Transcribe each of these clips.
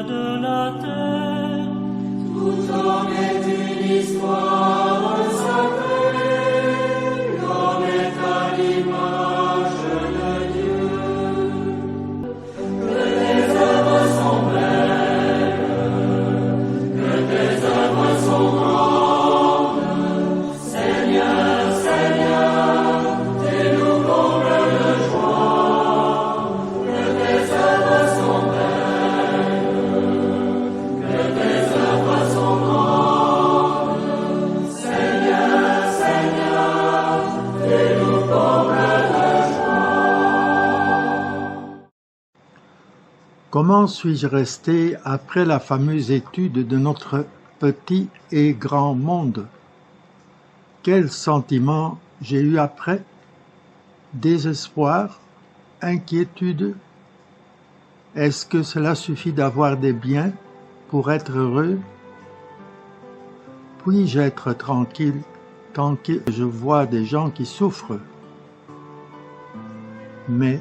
de la terre. Tout homme est une histoire sacrée, l'homme est à l'image de Dieu. Que tes œuvres sont belles, que tes œuvres sont grandes, Seigneur, Seigneur, tes nous combles de joie. Que tes œuvres sont belles, que tes œuvres sont grandes, Seigneur, Seigneur, tes nous combles de joie. Comment suis-je resté après la fameuse étude de notre petit et grand monde? Quel sentiment j'ai eu après? Désespoir? Inquiétude? Est-ce que cela suffit d'avoir des biens pour être heureux? Puis-je être tranquille tant que je vois des gens qui souffrent? Mais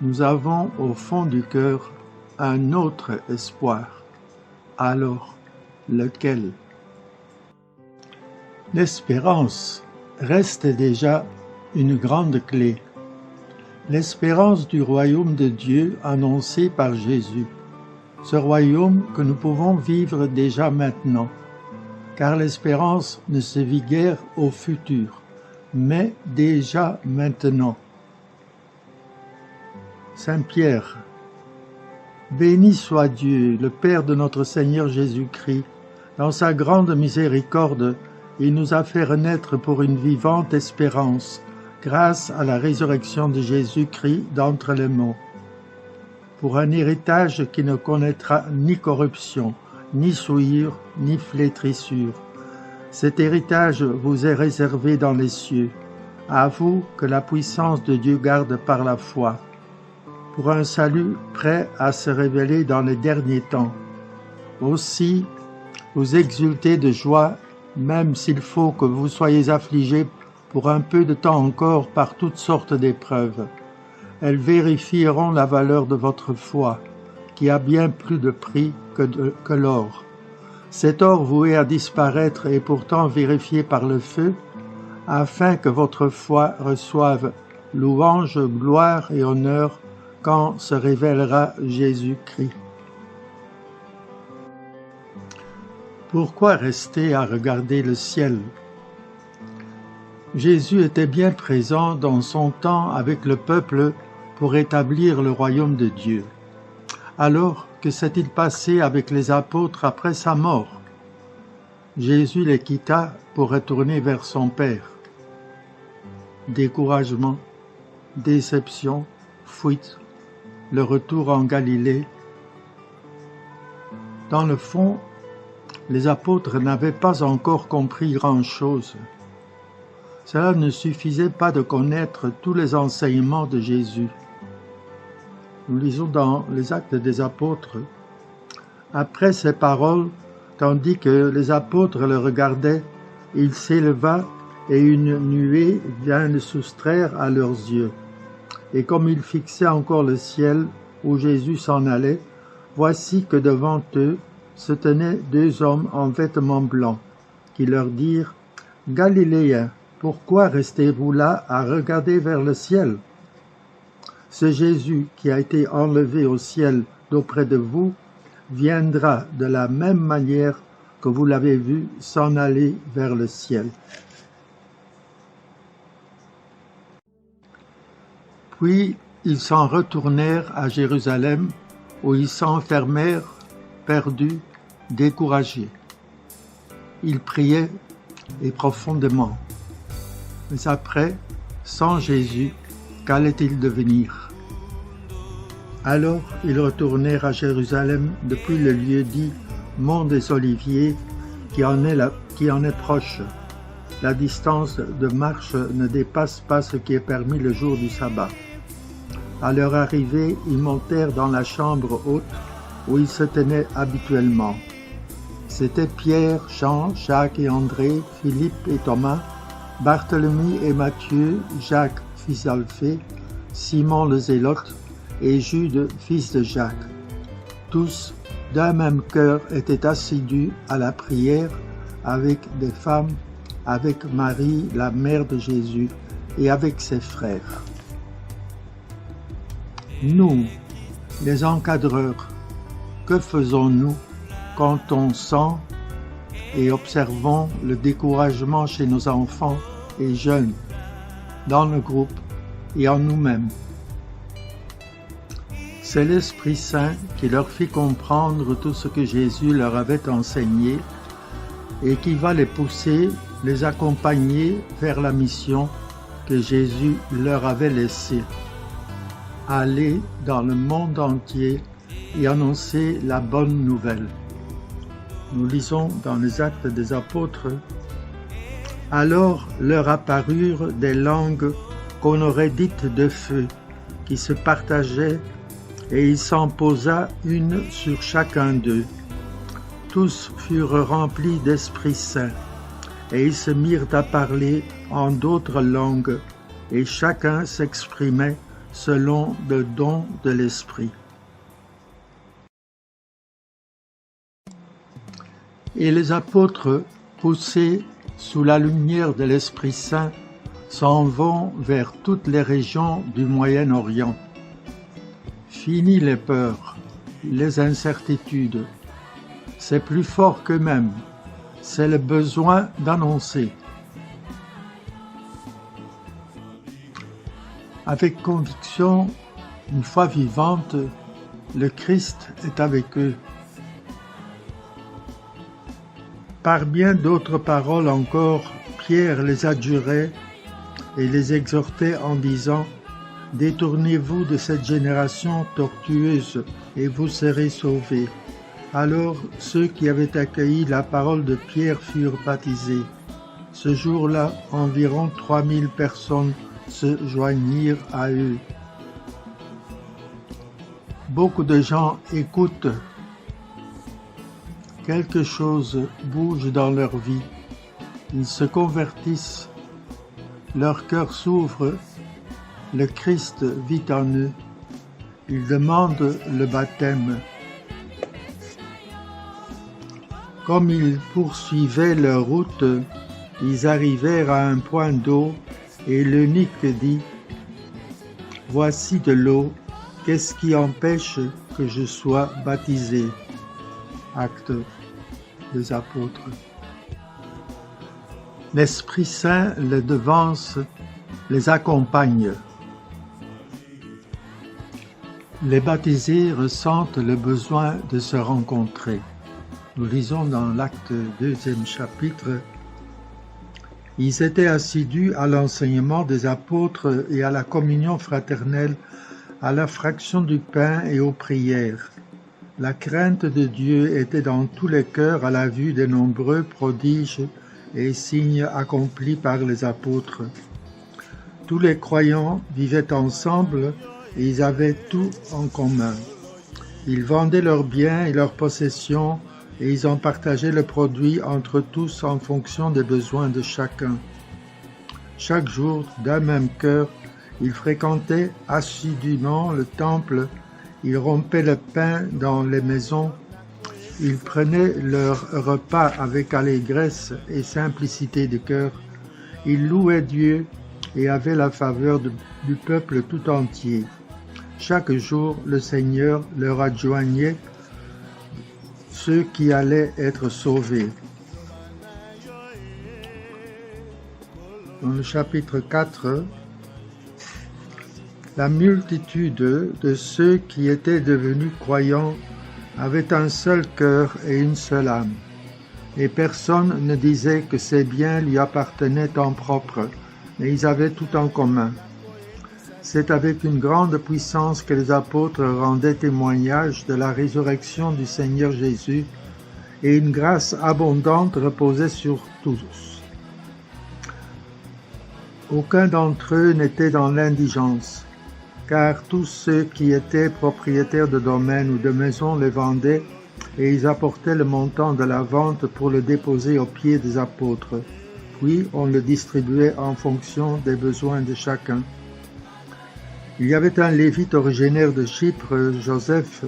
nous avons au fond du cœur un autre espoir. Alors, lequel? L'espérance reste déjà une grande clé. L'espérance du royaume de Dieu annoncé par Jésus. Ce royaume que nous pouvons vivre déjà maintenant, car l'espérance ne se vit guère au futur, mais déjà maintenant. Saint Pierre: béni soit Dieu, le Père de notre Seigneur Jésus-Christ. Dans sa grande miséricorde, il nous a fait renaître pour une vivante espérance, grâce à la résurrection de Jésus-Christ d'entre les morts, pour un héritage qui ne connaîtra ni corruption, ni souillure, ni flétrissure. Cet héritage vous est réservé dans les cieux, à vous que la puissance de Dieu garde par la foi, pour un salut prêt à se révéler dans les derniers temps. Aussi, vous exultez de joie, même s'il faut que vous soyez affligés pour un peu de temps encore par toutes sortes d'épreuves. Elles vérifieront la valeur de votre foi, qui a bien plus de prix que l'or. Cet or voué à disparaître est pourtant vérifié par le feu, afin que votre foi reçoive louange, gloire et honneur quand se révélera Jésus-Christ. Pourquoi rester à regarder le ciel? Jésus était bien présent dans son temps avec le peuple pour établir le royaume de Dieu. Alors, que s'est-il passé avec les apôtres après sa mort? Jésus les quitta pour retourner vers son Père. Découragement, déception, fuite, le retour en Galilée. Dans le fond, les apôtres n'avaient pas encore compris grand-chose. Cela ne suffisait pas de connaître tous les enseignements de Jésus. Nous lisons dans les Actes des Apôtres. Après ces paroles, tandis que les apôtres le regardaient, il s'éleva et une nuée vint le soustraire à leurs yeux. Et comme ils fixaient encore le ciel où Jésus s'en allait, voici que devant eux se tenaient deux hommes en vêtements blancs, qui leur dirent: « Galiléens, pourquoi restez-vous là à regarder vers le ciel? Ce Jésus qui a été enlevé au ciel d'auprès de vous viendra de la même manière que vous l'avez vu s'en aller vers le ciel. » Puis ils s'en retournèrent à Jérusalem, où ils s'enfermèrent, perdus, découragés. Ils priaient, et profondément. Mais après, sans Jésus, qu'allait-il devenir? Alors ils retournèrent à Jérusalem depuis le lieu dit Mont des Oliviers, qui en est proche. La distance de marche ne dépasse pas ce qui est permis le jour du sabbat. À leur arrivée, ils montèrent dans la chambre haute où ils se tenaient habituellement. C'étaient Pierre, Jean, Jacques et André, Philippe et Thomas, Barthélemy et Matthieu, Jacques, fils d'Alphée, Simon le Zélote et Jude, fils de Jacques. Tous d'un même cœur, étaient assidus à la prière avec des femmes, avec Marie, la mère de Jésus, et avec ses frères. Nous, les encadreurs, que faisons-nous quand on sent et observons le découragement chez nos enfants et jeunes, dans le groupe et en nous-mêmes? C'est l'Esprit Saint qui leur fit comprendre tout ce que Jésus leur avait enseigné et qui va les pousser, les accompagner vers la mission que Jésus leur avait laissée. Aller dans le monde entier et annoncer la bonne nouvelle. Nous lisons dans les Actes des Apôtres. Alors leur apparurent des langues qu'on aurait dites de feu, qui se partageaient, et il s'en posa une sur chacun d'eux. Tous furent remplis d'Esprit Saint, et ils se mirent à parler en d'autres langues, et chacun s'exprimait selon le don de l'Esprit. Et les apôtres, poussés sous la lumière de l'Esprit Saint, s'en vont vers toutes les régions du Moyen-Orient. Fini les peurs, les incertitudes. C'est plus fort qu'eux-mêmes. C'est le besoin d'annoncer. Avec conviction, une foi vivante, le Christ est avec eux. Par bien d'autres paroles encore, Pierre les adjurait et les exhortait en disant « Détournez-vous de cette génération tortueuse et vous serez sauvés. » Alors ceux qui avaient accueilli la parole de Pierre furent baptisés. Ce jour-là, environ 3000 personnes se joignirent à eux. Beaucoup de gens écoutent. Quelque chose bouge dans leur vie. Ils se convertissent. Leur cœur s'ouvre. Le Christ vit en eux. Ils demandent le baptême. Comme ils poursuivaient leur route, ils arrivèrent à un point d'eau et l'eunuque dit « Voici de l'eau, qu'est-ce qui empêche que je sois baptisé ?» Actes des Apôtres. L'Esprit Saint les devance, les accompagne. Les baptisés ressentent le besoin de se rencontrer. Nous lisons dans l'Acte 2e chapitre. Ils étaient assidus à l'enseignement des apôtres et à la communion fraternelle, à la fraction du pain et aux prières. La crainte de Dieu était dans tous les cœurs à la vue des nombreux prodiges et signes accomplis par les apôtres. Tous les croyants vivaient ensemble et ils avaient tout en commun. Ils vendaient leurs biens et leurs possessions et ils en partageaient le produit entre tous en fonction des besoins de chacun. Chaque jour, d'un même cœur, ils fréquentaient assidûment le temple, ils rompaient le pain dans les maisons, ils prenaient leur repas avec allégresse et simplicité de cœur, ils louaient Dieu et avaient la faveur du peuple tout entier. Chaque jour, le Seigneur leur adjoignait ceux qui allaient être sauvés. Dans le chapitre 4, la multitude de ceux qui étaient devenus croyants avait un seul cœur et une seule âme, et personne ne disait que ses biens lui appartenaient en propre, mais ils avaient tout en commun. C'est avec une grande puissance que les apôtres rendaient témoignage de la résurrection du Seigneur Jésus, et une grâce abondante reposait sur tous. Aucun d'entre eux n'était dans l'indigence, car tous ceux qui étaient propriétaires de domaines ou de maisons les vendaient, et ils apportaient le montant de la vente pour le déposer aux pieds des apôtres. Puis on le distribuait en fonction des besoins de chacun. Il y avait un Lévite originaire de Chypre, Joseph,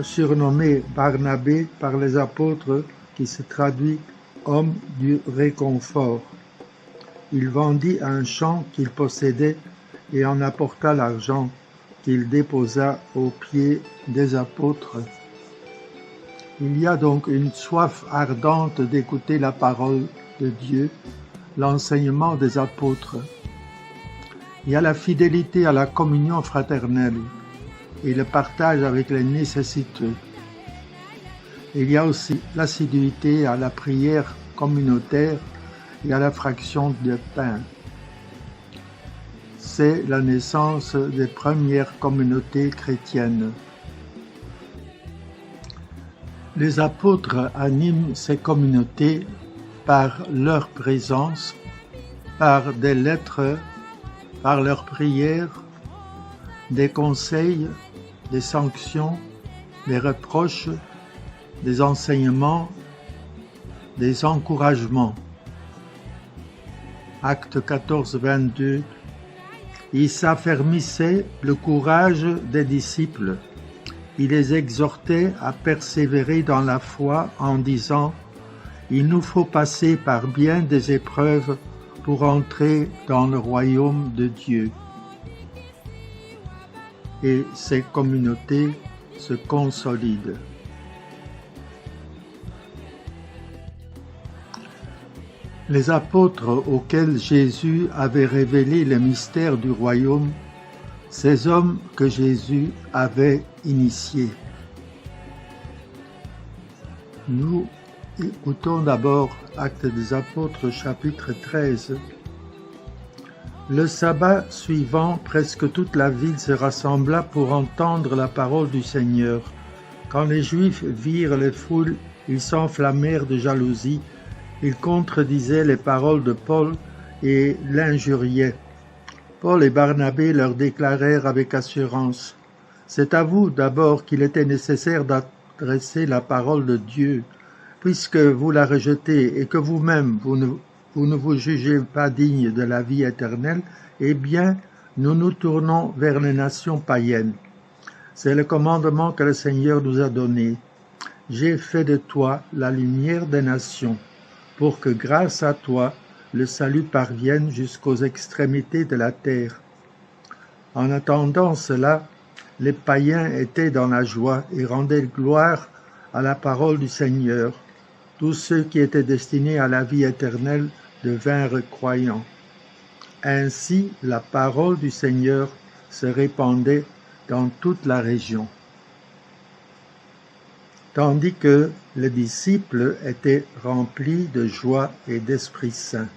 surnommé Barnabé par les apôtres, qui se traduit « homme du réconfort ». Il vendit un champ qu'il possédait et en apporta l'argent qu'il déposa aux pieds des apôtres. Il y a donc une soif ardente d'écouter la parole de Dieu, l'enseignement des apôtres. Il y a la fidélité à la communion fraternelle et le partage avec les nécessiteux. Il y a aussi l'assiduité à la prière communautaire et à la fraction de pain. C'est la naissance des premières communautés chrétiennes. Les apôtres animent ces communautés par leur présence, par des lettres, par leurs prières, des conseils, des sanctions, des reproches, des enseignements, des encouragements. Acte 14, 22. Il s'affermissait le courage des disciples. Il les exhortait à persévérer dans la foi en disant « Il nous faut passer par bien des épreuves pour entrer dans le royaume de Dieu. » Et ces communautés se consolident. Les apôtres auxquels Jésus avait révélé les mystères du royaume, ces hommes que Jésus avait initiés. Nous écoutons d'abord Actes des Apôtres, chapitre 13. Le sabbat suivant, presque toute la ville se rassembla pour entendre la parole du Seigneur. Quand les Juifs virent les foules, ils s'enflammèrent de jalousie. Ils contredisaient les paroles de Paul et l'injuriaient. Paul et Barnabé leur déclarèrent avec assurance « C'est à vous d'abord qu'il était nécessaire d'adresser la parole de Dieu, puisque vous la rejetez et que vous-même vous ne vous jugez pas digne de la vie éternelle, eh bien, nous nous tournons vers les nations païennes. C'est le commandement que le Seigneur nous a donné. J'ai fait de toi la lumière des nations, pour que grâce à toi, le salut parvienne jusqu'aux extrémités de la terre. » En attendant cela, les païens étaient dans la joie et rendaient gloire à la parole du Seigneur. Tous ceux qui étaient destinés à la vie éternelle devinrent croyants. Ainsi, la parole du Seigneur se répandait dans toute la région. Tandis que les disciples étaient remplis de joie et d'Esprit Saint.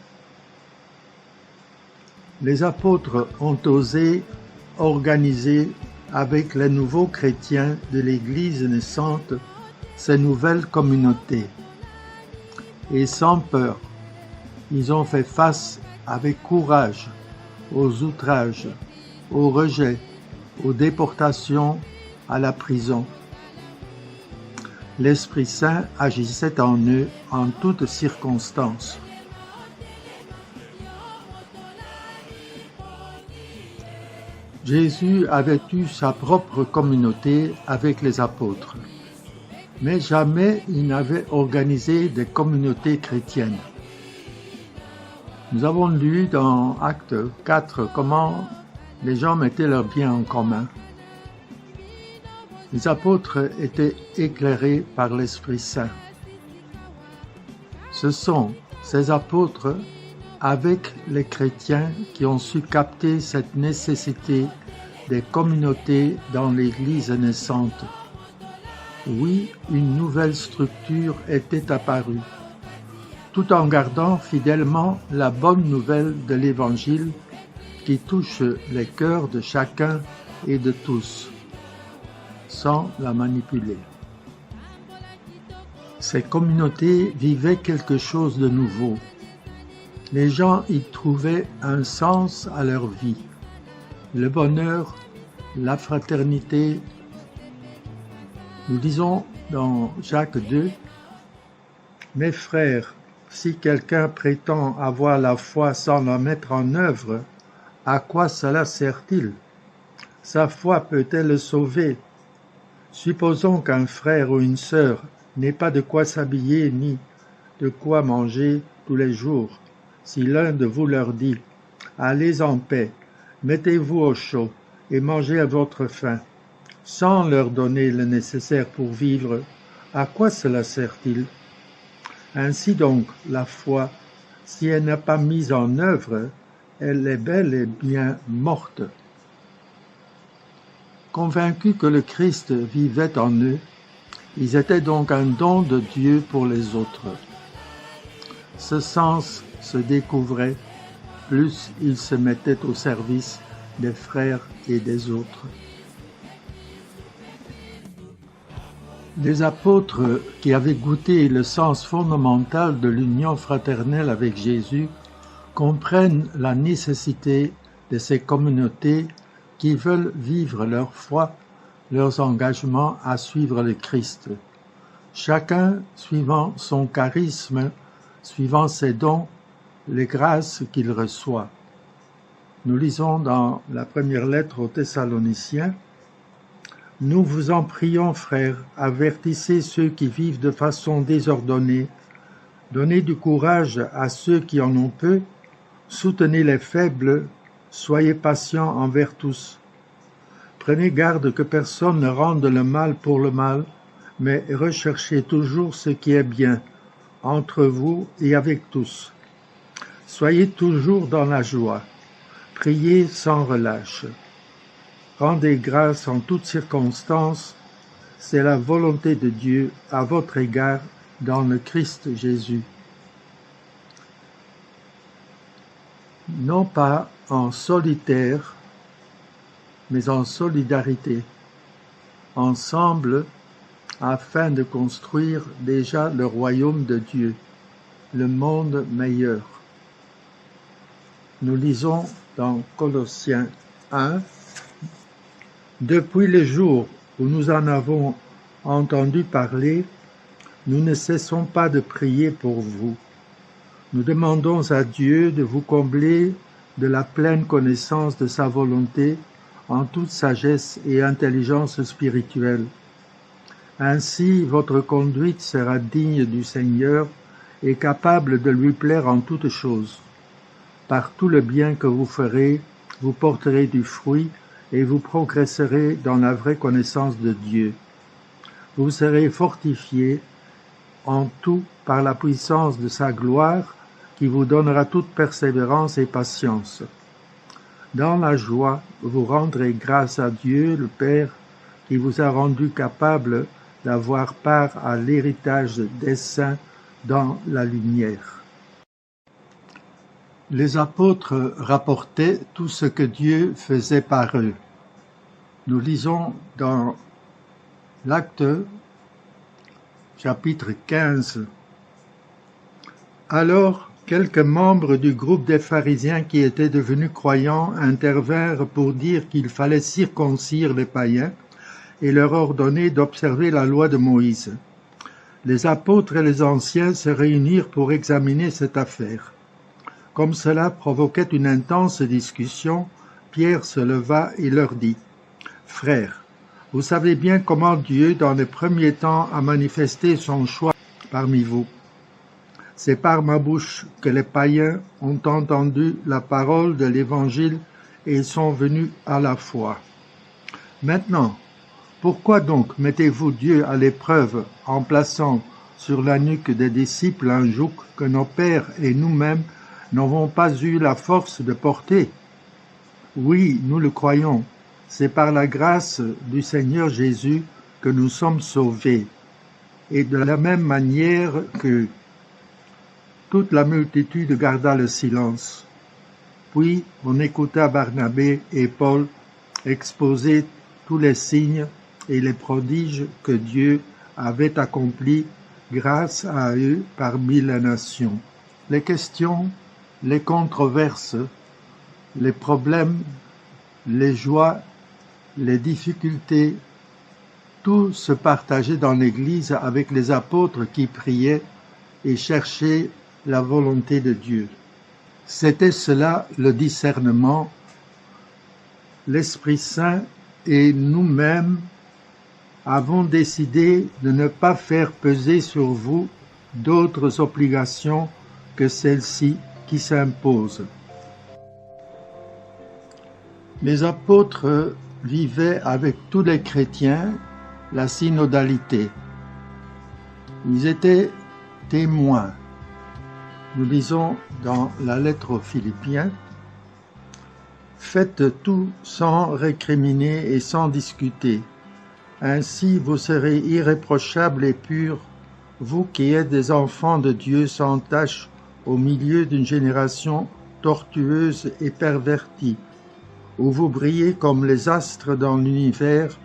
Les apôtres ont osé organiser avec les nouveaux chrétiens de l'Église naissante ces nouvelles communautés. Et sans peur, ils ont fait face avec courage aux outrages, aux rejets, aux déportations, à la prison. L'Esprit Saint agissait en eux en toutes circonstances. Jésus avait eu sa propre communauté avec les apôtres, mais jamais il n'avait organisé des communautés chrétiennes. Nous avons lu dans Acte 4 comment les gens mettaient leurs biens en commun. Les apôtres étaient éclairés par l'Esprit Saint. Ce sont ces apôtres avec les chrétiens qui ont su capter cette nécessité des communautés dans l'Église naissante. Oui, une nouvelle structure était apparue, tout en gardant fidèlement la bonne nouvelle de l'Évangile qui touche les cœurs de chacun et de tous, sans la manipuler. Ces communautés vivaient quelque chose de nouveau. Les gens y trouvaient un sens à leur vie, le bonheur, la fraternité. Nous disons dans Jacques 2, « Mes frères, si quelqu'un prétend avoir la foi sans la mettre en œuvre, à quoi cela sert-il? Sa foi peut-elle le sauver? Supposons qu'un frère ou une sœur n'ait pas de quoi s'habiller ni de quoi manger tous les jours. Si l'un de vous leur dit « Allez en paix, mettez-vous au chaud et mangez à votre faim », sans leur donner le nécessaire pour vivre, à quoi cela sert-il? Ainsi donc, la foi, si elle n'est pas mise en œuvre, elle est bel et bien morte. Convaincus que le Christ vivait en eux, ils étaient donc un don de Dieu pour les autres. Ce sens se découvrait, plus ils se mettaient au service des frères et des autres. Les apôtres qui avaient goûté le sens fondamental de l'union fraternelle avec Jésus comprennent la nécessité de ces communautés qui veulent vivre leur foi, leurs engagements à suivre le Christ. Chacun suivant son charisme, suivant ses dons, les grâces qu'il reçoit. Nous lisons dans la première lettre aux Thessaloniciens: « Nous vous en prions, frères, avertissez ceux qui vivent de façon désordonnée, donnez du courage à ceux qui en ont peu, soutenez les faibles, soyez patients envers tous. Prenez garde que personne ne rende le mal pour le mal, mais recherchez toujours ce qui est bien, entre vous et avec tous. Soyez toujours dans la joie, priez sans relâche. Rendez grâce en toutes circonstances, c'est la volonté de Dieu à votre égard dans le Christ Jésus. » Non pas en solitaire, mais en solidarité, ensemble, afin de construire déjà le royaume de Dieu, le monde meilleur. Nous lisons dans Colossiens 1, « Depuis le jour où nous en avons entendu parler, nous ne cessons pas de prier pour vous. Nous demandons à Dieu de vous combler de la pleine connaissance de sa volonté en toute sagesse et intelligence spirituelle. Ainsi, votre conduite sera digne du Seigneur et capable de lui plaire en toutes choses. Par tout le bien que vous ferez, vous porterez du fruit et vous progresserez dans la vraie connaissance de Dieu. Vous serez fortifiés en tout par la puissance de sa gloire qui vous donnera toute persévérance et patience. Dans la joie, vous rendrez grâce à Dieu, le Père, qui vous a rendu capable d'avoir part à l'héritage des saints dans la lumière. » Les apôtres rapportaient tout ce que Dieu faisait par eux. Nous lisons dans l'Acte, chapitre 15. Alors, quelques membres du groupe des pharisiens qui étaient devenus croyants intervinrent pour dire qu'il fallait circoncire les païens et leur ordonner d'observer la loi de Moïse. Les apôtres et les anciens se réunirent pour examiner cette affaire. Comme cela provoquait une intense discussion, Pierre se leva et leur dit : « Frères, vous savez bien comment Dieu, dans les premiers temps, a manifesté son choix parmi vous. C'est par ma bouche que les païens ont entendu la parole de l'Évangile et sont venus à la foi. Maintenant, pourquoi donc mettez-vous Dieu à l'épreuve en plaçant sur la nuque des disciples un joug que nos pères et nous-mêmes n'avons pas eu la force de porter? Oui, nous le croyons, c'est par la grâce du Seigneur Jésus que nous sommes sauvés. Et de la même manière que toute la multitude garda le silence. Puis on écouta Barnabé et Paul exposer tous les signes et les prodiges que Dieu avait accomplis grâce à eux parmi les nations. Les questions, les controverses, les problèmes, les joies, les difficultés, tout se partageait dans l'Église avec les apôtres qui priaient et cherchaient la volonté de Dieu. C'était cela le discernement, l'Esprit Saint et nous-mêmes avons décidé de ne pas faire peser sur vous d'autres obligations que celles-ci qui s'imposent. Les apôtres vivaient avec tous les chrétiens la synodalité. Ils étaient témoins. Nous lisons dans la lettre aux Philippiens: « Faites tout sans récriminer et sans discuter. Ainsi vous serez irréprochables et purs, vous qui êtes des enfants de Dieu sans tache au milieu d'une génération tortueuse et pervertie, où vous brillez comme les astres dans l'univers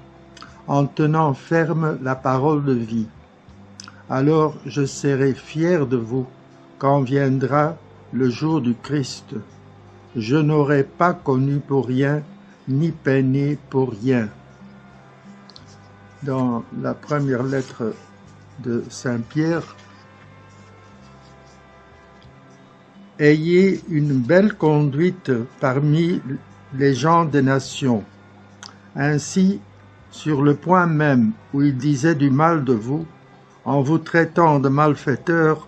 en tenant ferme la parole de vie. Alors je serai fier de vous quand viendra le jour du Christ. Je n'aurai pas connu pour rien, ni peiné pour rien. » Dans la première lettre de Saint Pierre, « Ayez une belle conduite parmi les gens des nations. » Ainsi, sur le point même où ils disaient du mal de vous, en vous traitant de malfaiteurs,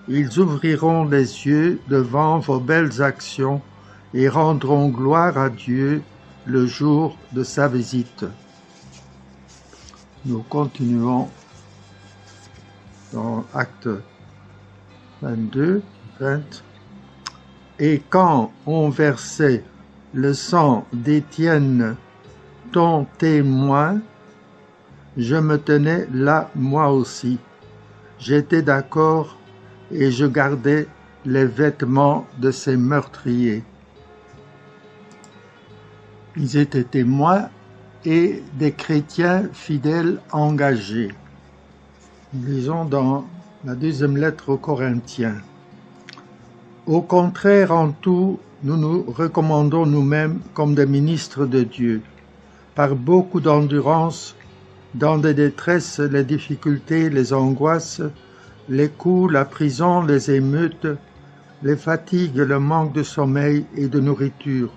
ils ouvriront les yeux devant vos belles actions et rendront gloire à Dieu le jour de sa visite. Nous continuons dans Actes 22, 20. « Et quand on versait le sang d'Étienne, ton témoin, je me tenais là moi aussi. J'étais d'accord et je gardais les vêtements de ces meurtriers. » Ils étaient témoins et des chrétiens fidèles engagés. Nous lisons dans la deuxième lettre aux Corinthiens. « Au contraire, en tout, nous nous recommandons nous-mêmes comme des ministres de Dieu, par beaucoup d'endurance, dans des détresses, les difficultés, les angoisses, les coups, la prison, les émeutes, les fatigues, le manque de sommeil et de nourriture,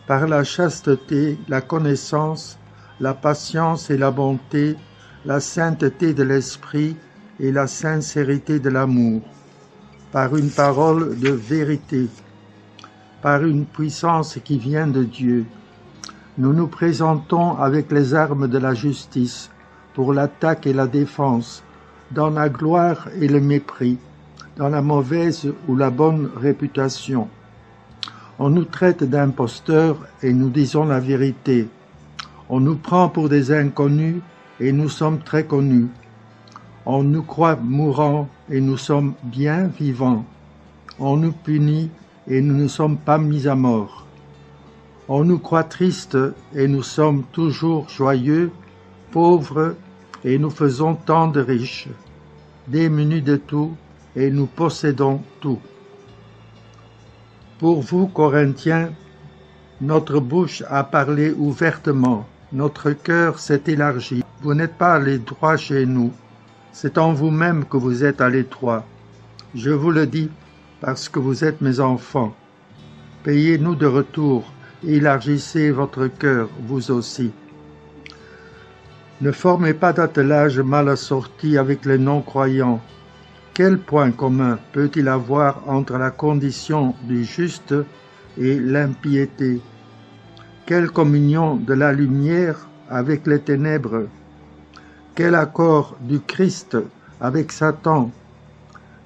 par la chasteté, la connaissance, la patience et la bonté, la sainteté de l'esprit et la sincérité de l'amour, par une parole de vérité, par une puissance qui vient de Dieu. Nous nous présentons avec les armes de la justice pour l'attaque et la défense, dans la gloire et le mépris, dans la mauvaise ou la bonne réputation. On nous traite d'imposteurs et nous disons la vérité. On nous prend pour des inconnus et nous sommes très connus. On nous croit mourants et nous sommes bien vivants. On nous punit et nous ne sommes pas mis à mort. On nous croit tristes et nous sommes toujours joyeux, pauvres et nous faisons tant de riches, démunis de tout et nous possédons tout. Pour vous, Corinthiens, notre bouche a parlé ouvertement, notre cœur s'est élargi. Vous n'êtes pas allés droit chez nous, c'est en vous-même que vous êtes à l'étroit. Je vous le dis parce que vous êtes mes enfants. Payez-nous de retour, élargissez votre cœur, vous aussi. Ne formez pas d'attelage mal assorti avec les non-croyants. Quel point commun peut-il avoir entre la condition du juste et l'impiété? Quelle communion de la lumière avec les ténèbres? Quel accord du Christ avec Satan?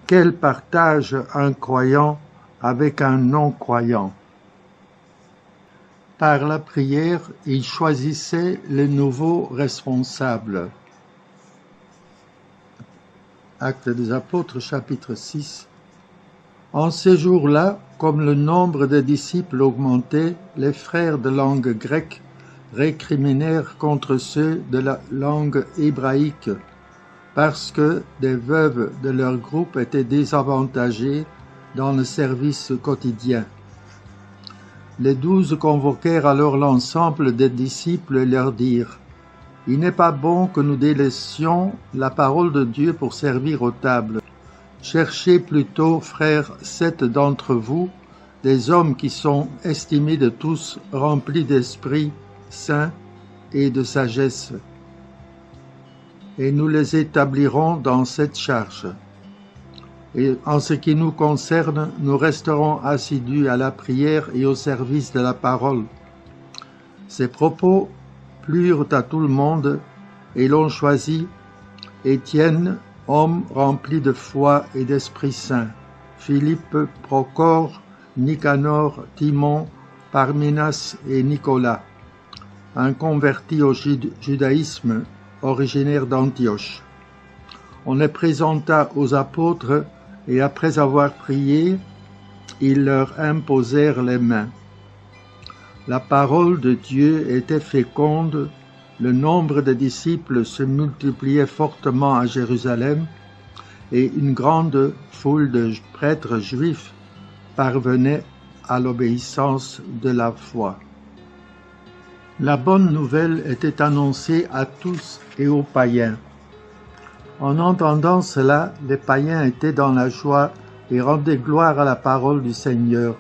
Quel partage un croyant avec un non-croyant? Par la prière, il choisissait les nouveaux responsables. Actes des Apôtres, chapitre 6. En ces jours-là, comme le nombre des disciples augmentait, les frères de langue grecque récriminèrent contre ceux de la langue hébraïque, parce que des veuves de leur groupe étaient désavantagées dans le service quotidien. Les 12 convoquèrent alors l'ensemble des disciples et leur dirent: « Il n'est pas bon que nous délaissions la parole de Dieu pour servir aux tables. Cherchez plutôt, frères, 7 d'entre vous, des hommes qui sont estimés de tous, remplis d'esprit saint et de sagesse. et nous les établirons dans cette charge. Et en ce qui nous concerne, nous resterons assidus à la prière et au service de la parole. » Ces propos plurent à tout le monde et l'on choisit Étienne, homme rempli de foi et d'Esprit Saint, Philippe, Procore, Nicanor, Timon, Parménas et Nicolas, un converti au judaïsme originaire d'Antioche. On les présenta aux apôtres et après avoir prié, ils leur imposèrent les mains. La parole de Dieu était féconde, le nombre de disciples se multipliait fortement à Jérusalem et une grande foule de prêtres juifs parvenait à l'obéissance de la foi. La bonne nouvelle était annoncée à tous et aux païens. En entendant cela, les païens étaient dans la joie et rendaient gloire à la parole du Seigneur.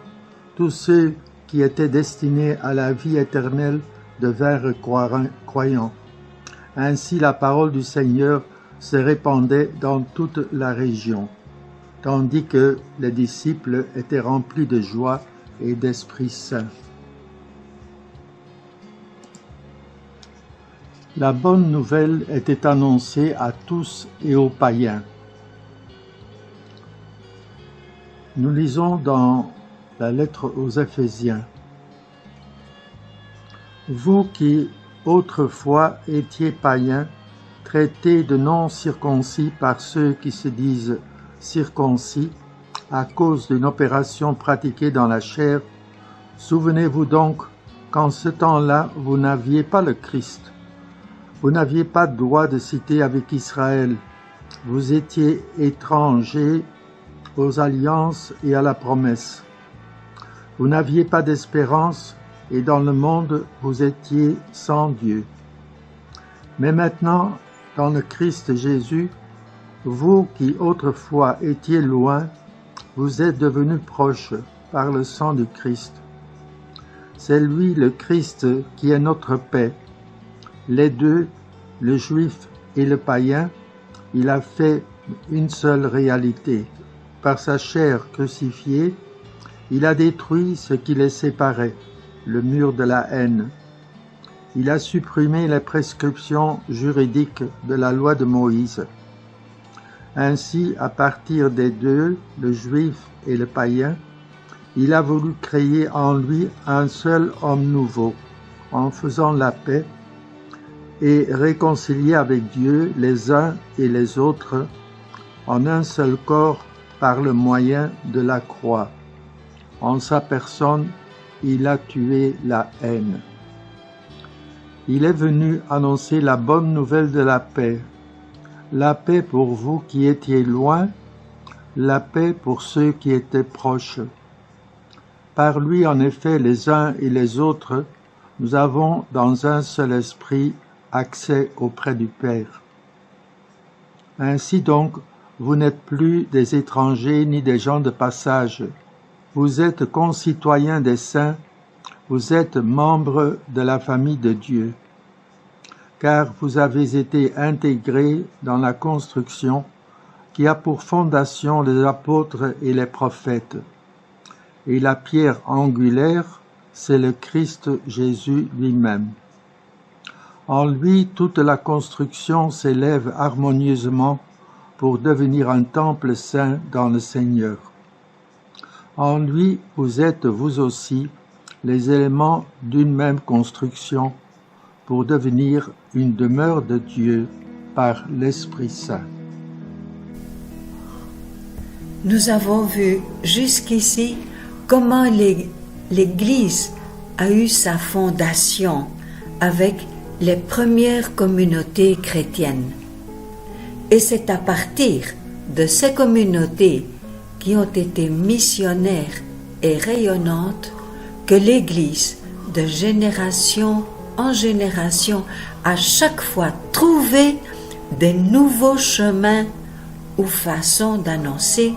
Tous ceux qui étaient destinés à la vie éternelle devinrent croyants. Ainsi la parole du Seigneur se répandait dans toute la région, tandis que les disciples étaient remplis de joie et d'Esprit Saint. La bonne nouvelle était annoncée à tous et aux païens. Nous lisons dans la lettre aux Éphésiens. Vous qui autrefois étiez païens, traités de non-circoncis par ceux qui se disent circoncis à cause d'une opération pratiquée dans la chair, souvenez-vous donc qu'en ce temps-là, vous n'aviez pas le Christ. Vous n'aviez pas droit de citer avec Israël. Vous étiez étrangers aux alliances et à la promesse. Vous n'aviez pas d'espérance et dans le monde vous étiez sans Dieu. Mais maintenant, dans le Christ Jésus, vous qui autrefois étiez loin, vous êtes devenus proches par le sang du Christ. C'est lui, le Christ, qui est notre paix. Les deux, le juif et le païen, il a fait une seule réalité. Par sa chair crucifiée, il a détruit ce qui les séparait, le mur de la haine. Il a supprimé les prescriptions juridiques de la loi de Moïse. Ainsi, à partir des deux, le juif et le païen, il a voulu créer en lui un seul homme nouveau, en faisant la paix et réconcilier avec Dieu les uns et les autres en un seul corps par le moyen de la croix. En sa personne, il a tué la haine. Il est venu annoncer la bonne nouvelle de la paix pour vous qui étiez loin, la paix pour ceux qui étaient proches. Par lui, en effet, les uns et les autres, nous avons dans un seul esprit accès auprès du Père. Ainsi donc, vous n'êtes plus des étrangers ni des gens de passage. Vous êtes concitoyens des saints, vous êtes membres de la famille de Dieu, car vous avez été intégrés dans la construction qui a pour fondation les apôtres et les prophètes. Et la pierre angulaire, c'est le Christ Jésus lui-même. En lui, toute la construction s'élève harmonieusement pour devenir un temple saint dans le Seigneur. En lui, vous êtes vous aussi les éléments d'une même construction pour devenir une demeure de Dieu par l'Esprit Saint. Nous avons vu jusqu'ici comment l'Église a eu sa fondation avec les premières communautés chrétiennes. Et c'est à partir de ces communautés qui ont été missionnaires et rayonnantes que l'Église, de génération en génération, a chaque fois trouvé des nouveaux chemins ou façons d'annoncer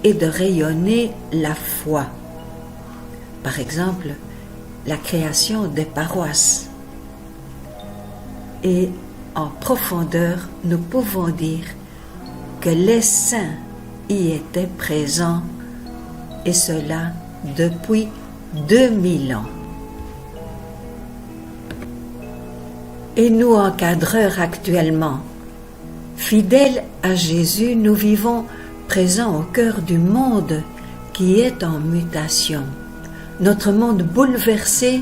et de rayonner la foi. Par exemple, la création des paroisses. Et en profondeur, nous pouvons dire que les saints y étaient présents, et cela depuis 2000 ans. Et nous, encadreurs actuellement, fidèles à Jésus, nous vivons présents au cœur du monde qui est en mutation. Notre monde bouleversé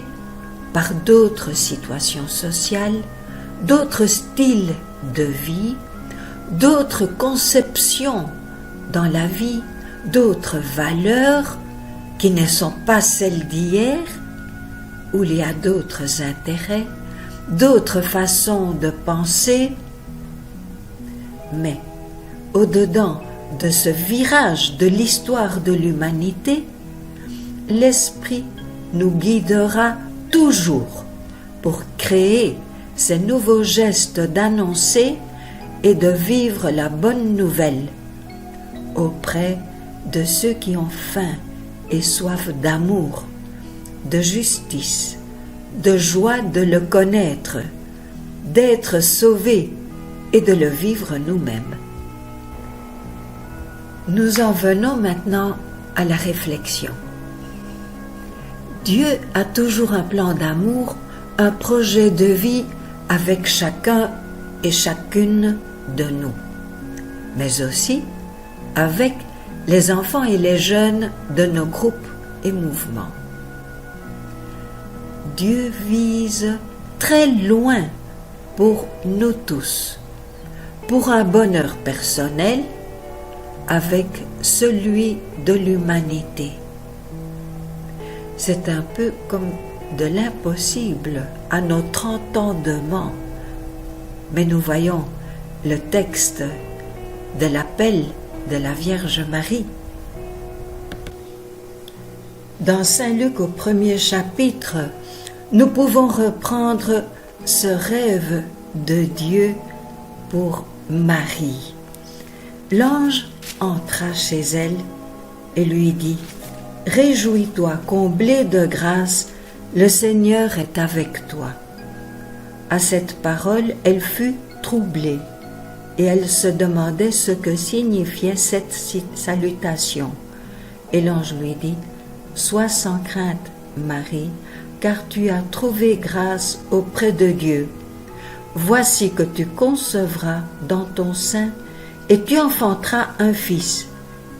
par d'autres situations sociales, d'autres styles de vie, d'autres conceptions dans la vie, d'autres valeurs qui ne sont pas celles d'hier, où il y a d'autres intérêts, d'autres façons de penser. Mais au-dedans de ce virage de l'histoire de l'humanité, l'Esprit nous guidera toujours pour créer ces nouveaux gestes d'annoncer et de vivre la bonne nouvelle auprès de ceux qui ont faim et soif d'amour, de justice, de joie de le connaître, d'être sauvés et de le vivre nous-mêmes. Nous en venons maintenant à la réflexion. Dieu a toujours un plan d'amour, un projet de vie avec chacun et chacune de nous, mais aussi avec les enfants et les jeunes de nos groupes et mouvements. Dieu vise très loin pour nous tous, pour un bonheur personnel avec celui de l'humanité. C'est un peu comme de l'impossible à notre entendement, mais nous voyons le texte de l'appel de la Vierge Marie. Dans Saint Luc au 1er chapitre, nous pouvons reprendre ce rêve de Dieu pour Marie. L'ange entra chez elle et lui dit : « Réjouis-toi, comblée de grâce, le Seigneur est avec toi. » À cette parole, elle fut troublée et elle se demandait ce que signifiait cette salutation. Et l'ange lui dit : « Sois sans crainte, Marie, car tu as trouvé grâce auprès de Dieu. Voici que tu concevras dans ton sein et tu enfanteras un fils,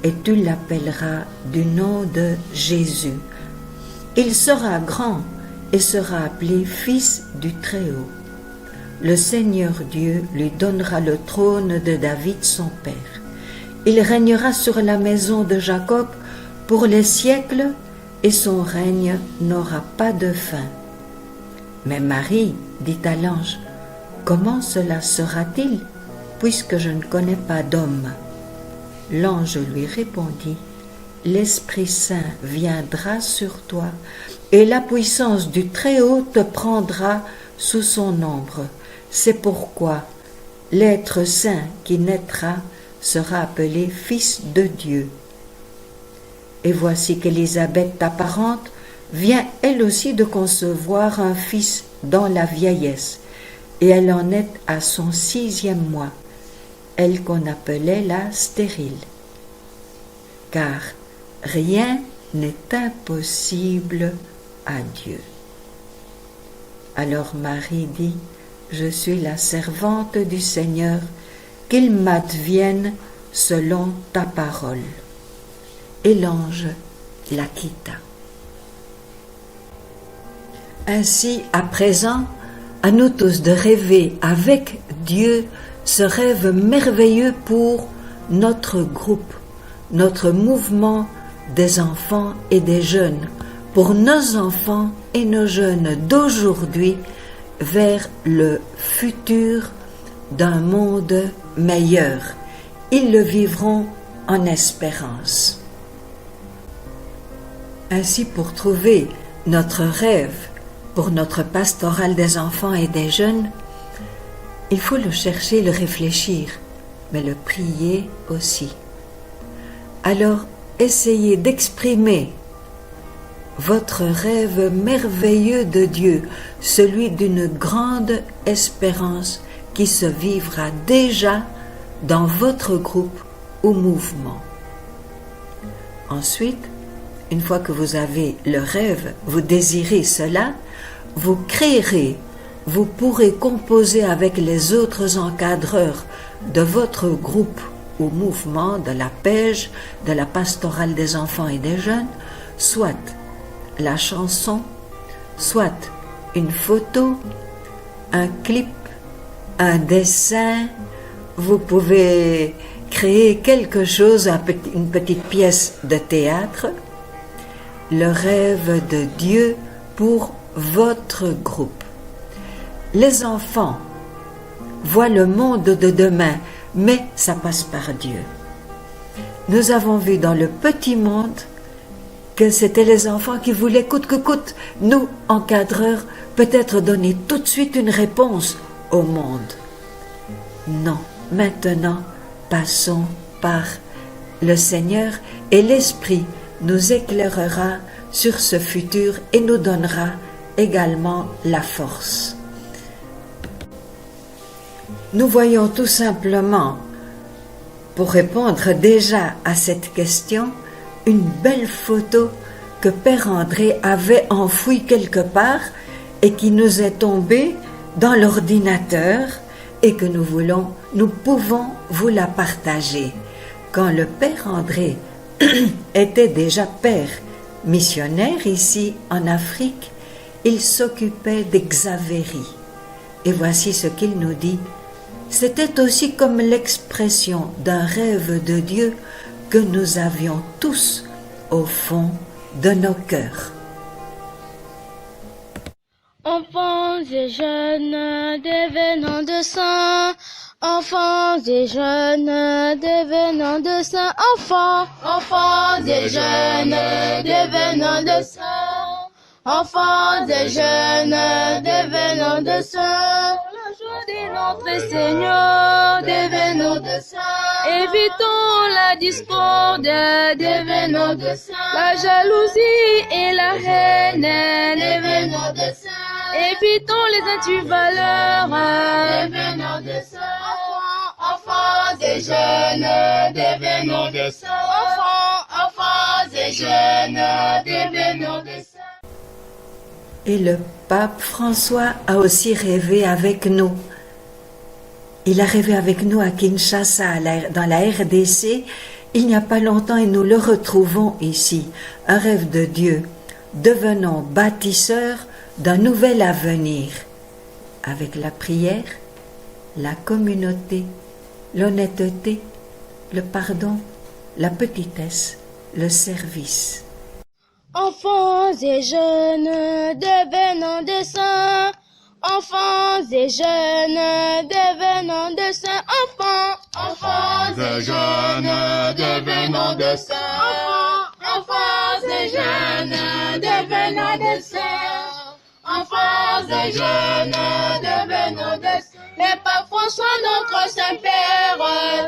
et tu l'appelleras du nom de Jésus. Il sera grand et sera appelé Fils du Très-Haut. Le Seigneur Dieu lui donnera le trône de David son père. Il régnera sur la maison de Jacob pour les siècles, et son règne n'aura pas de fin. » Mais Marie dit à l'ange : « Comment cela sera-t-il, puisque je ne connais pas d'homme ?» L'ange lui répondit : « L'Esprit Saint viendra sur toi, et la puissance du Très-Haut te prendra sous son ombre. C'est pourquoi l'être saint qui naîtra sera appelé Fils de Dieu. Et voici qu'Élisabeth, ta parente, vient elle aussi de concevoir un fils dans la vieillesse, et elle en est à son 6e mois, elle qu'on appelait la stérile. Car rien n'est impossible à Dieu. » Alors Marie dit : « Je suis la servante du Seigneur, qu'il m'advienne selon ta parole. » Et l'ange la quitta. Ainsi, à présent, à nous tous de rêver avec Dieu ce rêve merveilleux pour notre groupe, notre mouvement des enfants et des jeunes, pour nos enfants et nos jeunes d'aujourd'hui, vers le futur d'un monde meilleur. Ils le vivront en espérance. Ainsi, pour trouver notre rêve pour notre pastorale des enfants et des jeunes, il faut le chercher, le réfléchir, mais le prier aussi. Alors, essayez d'exprimer votre rêve merveilleux de Dieu, celui d'une grande espérance qui se vivra déjà dans votre groupe ou mouvement. Ensuite, une fois que vous avez le rêve, vous désirez cela, vous créerez, vous pourrez composer avec les autres encadreurs de votre groupe ou mouvement, de la PEJ, de la pastorale des enfants et des jeunes, soit la chanson, soit une photo, un clip, un dessin. Vous pouvez créer quelque chose, une petite pièce de théâtre, le rêve de Dieu pour votre groupe. Les enfants voient le monde de demain, mais ça passe par Dieu. Nous avons vu dans le petit monde que c'était les enfants qui voulaient coûte que coûte, nous, encadreurs, peut-être donner tout de suite une réponse au monde. Non, maintenant, passons par le Seigneur et l'Esprit nous éclairera sur ce futur et nous donnera également la force. Nous voyons tout simplement, pour répondre déjà à cette question, une belle photo que Père André avait enfouie quelque part et qui nous est tombée dans l'ordinateur et que nous pouvons vous la partager. Quand le Père André était déjà père missionnaire ici en Afrique, il s'occupait d'Exavéry. Et voici ce qu'il nous dit. C'était aussi comme l'expression d'un rêve de Dieu que nous avions tous au fond de nos cœurs. Enfants et jeunes, devenons de saints. Enfants et jeunes, devenons de saints. Enfants et jeunes, devenons de saints. Enfants et jeunes, devenons de saints. La joie de notre Seigneur, devenons de saints. Évitons la discorde, devenons de saints. La jalousie et la haine, devenons de saints. Évitons les antivaleurs, devenons de saints. Enfants et jeunes, devenons de saints. Enfants et jeunes, devenons de saints. Et le pape François a aussi rêvé avec nous. Il a rêvé avec nous à Kinshasa, dans la RDC, il n'y a pas longtemps et nous le retrouvons ici. Un rêve de Dieu. Devenons bâtisseurs d'un nouvel avenir, avec la prière, la communauté, l'honnêteté, le pardon, la petitesse, le service. Enfants et jeunes, devenons de saints. Enfants et jeunes, devenons de saints. Enfants et jeunes, devenons de saints. Enfants et jeunes, devenons de saints. Enfants et jeunes, devenons de saints. Mais par François, notre Saint-Père,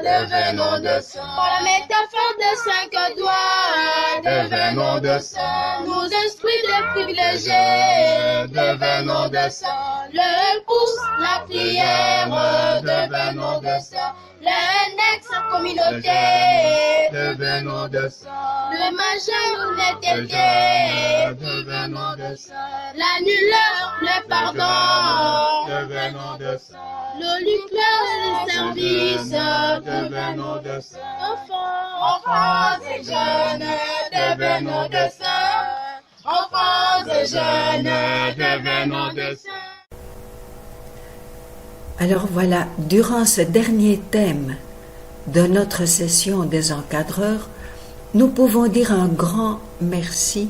devenons de saints. Par la métaphore des 5 doigts, devenons de saints. Nous instruits les privilégiés, devenons de saints. Le pouce, la prière, devenons de saints. L'index, la communauté, devenons de saints. Le majeur, l'honnêteté, devenons de saints. L'annuleur, le pardon, devenons de saints. Le lucleur, le service, devenons de saints. Enfants et jeunes, devenons de saints. Enfants et jeunes, devenons de saints. Alors voilà, durant ce dernier thème de notre session des encadreurs, nous pouvons dire un grand merci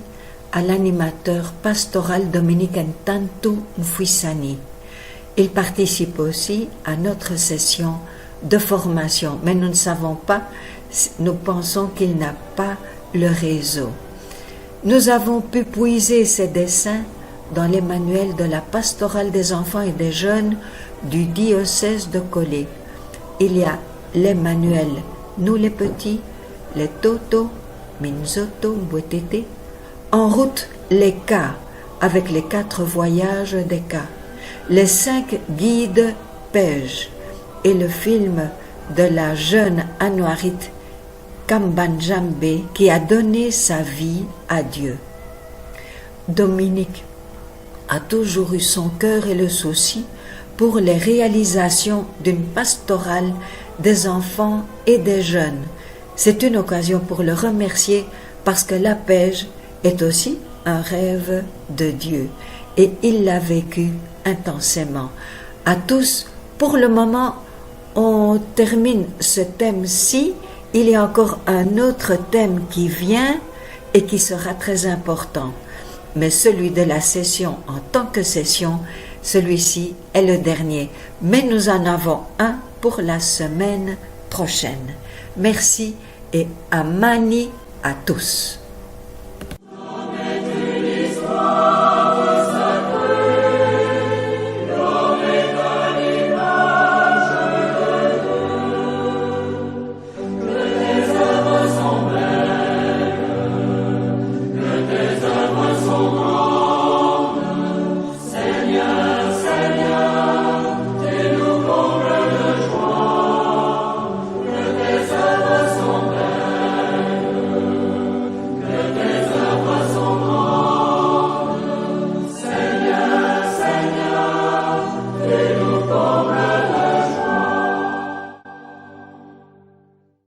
à l'animateur pastoral Dominique Ntantu Mfwisani. Il participe aussi à notre session de formation, mais nous ne savons pas, nous pensons qu'il n'a pas le réseau. Nous avons pu puiser ces dessins dans les manuels de la pastorale des enfants et des jeunes du diocèse de Kolé. Il y a les manuels Nous les petits, les Toto, Minzoto, Mbwetete, En route les cas, avec les 4 voyages des cas, les 5 guides Pej est le film de la jeune Anouarit Kambanjambe qui a donné sa vie à Dieu. Dominique a toujours eu son cœur et le souci pour les réalisations d'une pastorale des enfants et des jeunes. C'est une occasion pour le remercier parce que la Pej est aussi un rêve de Dieu et il l'a vécu intensément. À tous, pour le moment, on termine ce thème-ci. Il y a encore un autre thème qui vient et qui sera très important. Mais celui de la session en tant que session, celui-ci est le dernier. Mais nous en avons un pour la semaine prochaine. Merci et Amani à tous. Son